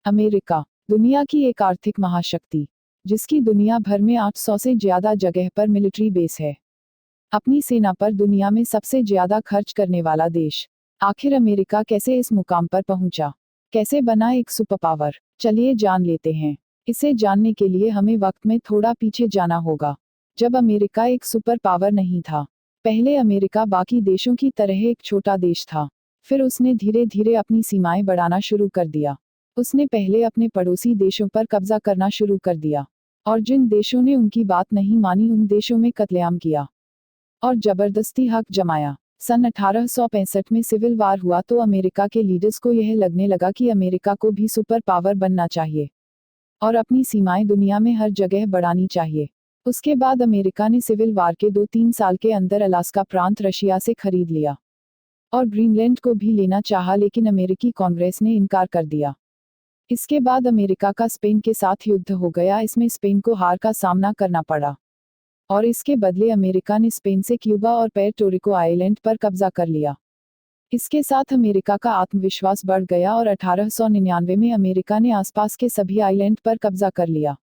America, दुनिया की एक आर्थिक महाशक्ति, जिसकी दुनिया भर में 800 से ज्यादा जगह पर मिलिट्री बेस है। अपनी सेना पर दुनिया में सबसे ज्यादा खर्च करने वाला देश। आखिर अमेरिका कैसे इस मुकाम पर पहुंचा? कैसे बना एक सुपर पावर? चलिए जान लेते हैं। इसे जानने के लिए हमें वक्त में थोड़ा पीछे जाना होगा, जब अमेरिका एक सुपर पावर नहीं था। पहले अमेरिका बाकी देशों की तरह एक छोटा देश था। फिर उसने धीरे धीरे अपनी सीमाएं बढ़ाना शुरू कर दिया। उसने पहले अपने पड़ोसी देशों पर कब्जा करना शुरू कर दिया, और जिन देशों ने उनकी बात नहीं मानी उन देशों में कत्लेआम किया और जबरदस्ती हक जमाया। सन 1865 में सिविल वार हुआ तो अमेरिका के लीडर्स को यह लगने लगा कि अमेरिका को भी सुपर पावर बनना चाहिए और अपनी सीमाएं दुनिया में हर जगह बढ़ानी चाहिए। उसके बाद अमेरिका ने सिविल वार के 2-3 साल के अंदर अलास्का प्रांत रशिया से खरीद लिया और ग्रीनलैंड को भी लेना चाहा, लेकिन अमेरिकी कांग्रेस ने इनकार कर दिया। इसके बाद अमेरिका का स्पेन के साथ युद्ध हो गया। इसमें स्पेन को हार का सामना करना पड़ा और इसके बदले अमेरिका ने स्पेन से क्यूबा और पुर्टो रिको आइलैंड पर कब्जा कर लिया। इसके साथ अमेरिका का आत्मविश्वास बढ़ गया और 1899 में अमेरिका ने आसपास के सभी आइलैंड पर कब्जा कर लिया।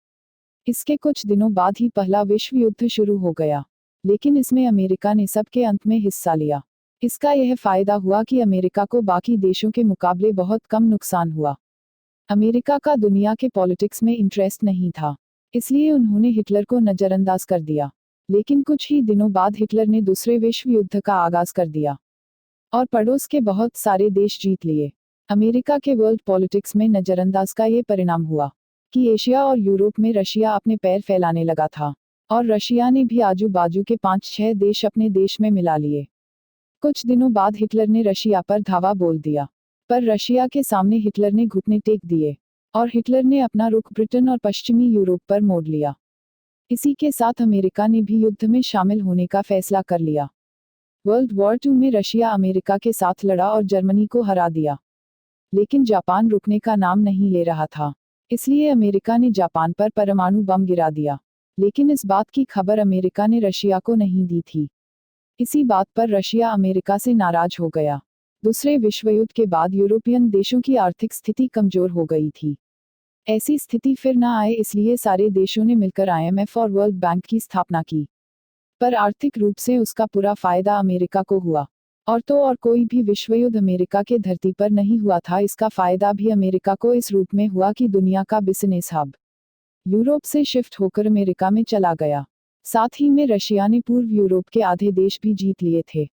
इसके कुछ दिनों बाद ही पहला विश्व युद्ध शुरू हो गया, लेकिन इसमें अमेरिका ने सबके अंत में हिस्सा लिया। इसका यह फायदा हुआ कि अमेरिका को बाकी देशों के मुकाबले बहुत कम नुकसान हुआ। अमेरिका का दुनिया के पॉलिटिक्स में इंटरेस्ट नहीं था, इसलिए उन्होंने हिटलर को नजरअंदाज कर दिया। लेकिन कुछ ही दिनों बाद हिटलर ने दूसरे विश्व युद्ध का आगाज कर दिया और पड़ोस के बहुत सारे देश जीत लिए। अमेरिका के वर्ल्ड पॉलिटिक्स में नजरअंदाज का ये परिणाम हुआ कि एशिया और यूरोप में रशिया अपने पैर फैलाने लगा था और रशिया ने भी आजू बाजू के 5-6 देश अपने देश में मिला लिए। कुछ दिनों बाद हिटलर ने रशिया पर धावा बोल दिया, पर रशिया के सामने हिटलर ने घुटने टेक दिए और हिटलर ने अपना रुख ब्रिटेन और पश्चिमी यूरोप पर मोड़ लिया। इसी के साथ अमेरिका ने भी युद्ध में शामिल होने का फैसला कर लिया। वर्ल्ड वॉर 2 में रशिया अमेरिका के साथ लड़ा और जर्मनी को हरा दिया, लेकिन जापान रुकने का नाम नहीं ले रहा था। इसलिए अमेरिका ने जापान पर परमाणु बम गिरा दिया, लेकिन इस बात की खबर अमेरिका ने रशिया को नहीं दी थी। इसी बात पर रशिया अमेरिका से नाराज हो गया। दूसरे विश्व युद्ध के बाद यूरोपियन देशों की आर्थिक स्थिति कमजोर हो गई थी। ऐसी स्थिति फिर न आए, इसलिए सारे देशों ने मिलकर IMF और वर्ल्ड बैंक की स्थापना की। पर आर्थिक रूप से उसका पूरा फायदा अमेरिका को हुआ, और तो और कोई भी विश्व युद्ध अमेरिका के धरती पर नहीं हुआ था। इसका फायदा भी अमेरिका को इस रूप में हुआ कि दुनिया का बिजनेस हब यूरोप से शिफ्ट होकर अमेरिका में चला गया। साथ ही में रशिया ने पूर्व यूरोप के आधे देश भी जीत लिए थे।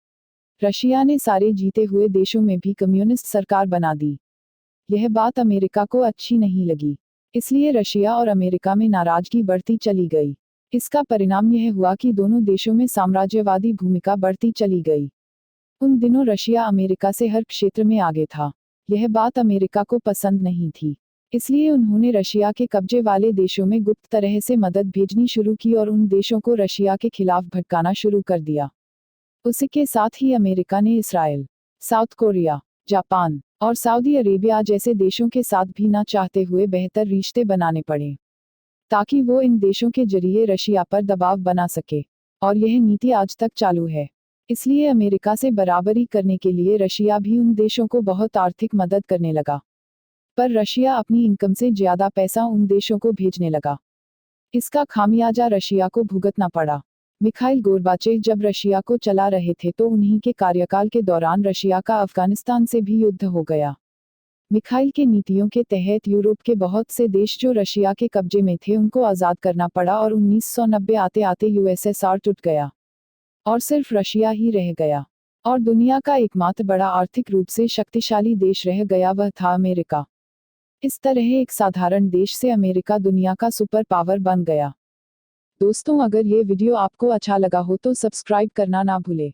रशिया ने सारे जीते हुए देशों में भी कम्युनिस्ट सरकार बना दी। यह बात अमेरिका को अच्छी नहीं लगी, इसलिए रशिया और अमेरिका में नाराजगी बढ़ती चली गई। इसका परिणाम यह हुआ कि दोनों देशों में साम्राज्यवादी भूमिका बढ़ती चली गई। उन दिनों रशिया अमेरिका से हर क्षेत्र में आगे था। यह बात अमेरिका को पसंद नहीं थी, इसलिए उन्होंने रशिया के कब्जे वाले देशों में गुप्त तरह से मदद भेजनी शुरू की और उन देशों को रशिया के खिलाफ भड़काना शुरू कर दिया। उसी के साथ ही अमेरिका ने इसराइल, साउथ कोरिया, जापान और सऊदी अरेबिया जैसे देशों के साथ भी ना चाहते हुए बेहतर रिश्ते बनाने पड़े, ताकि वो इन देशों के जरिए रशिया पर दबाव बना सके, और यह नीति आज तक चालू है। इसलिए अमेरिका से बराबरी करने के लिए रशिया भी उन देशों को बहुत आर्थिक मदद करने लगा, पर रशिया अपनी इनकम से ज्यादा पैसा उन देशों को भेजने लगा। इसका खामियाजा रशिया को भुगतना पड़ा। मिखाइल गोर्बाचेव जब रशिया को चला रहे थे तो उन्हीं के कार्यकाल के दौरान रशिया का अफगानिस्तान से भी युद्ध हो गया। मिखाइल के नीतियों के तहत यूरोप के बहुत से देश जो रशिया के कब्जे में थे उनको आज़ाद करना पड़ा और 1990 आते आते USSR टूट गया और सिर्फ रशिया ही रह गया, और दुनिया का एकमात्र बड़ा आर्थिक रूप से शक्तिशाली देश रह गया, वह था अमेरिका। इस तरह एक साधारण देश से अमेरिका दुनिया का सुपर पावर बन गया। दोस्तों, अगर ये वीडियो आपको अच्छा लगा हो तो सब्सक्राइब करना ना भूलें।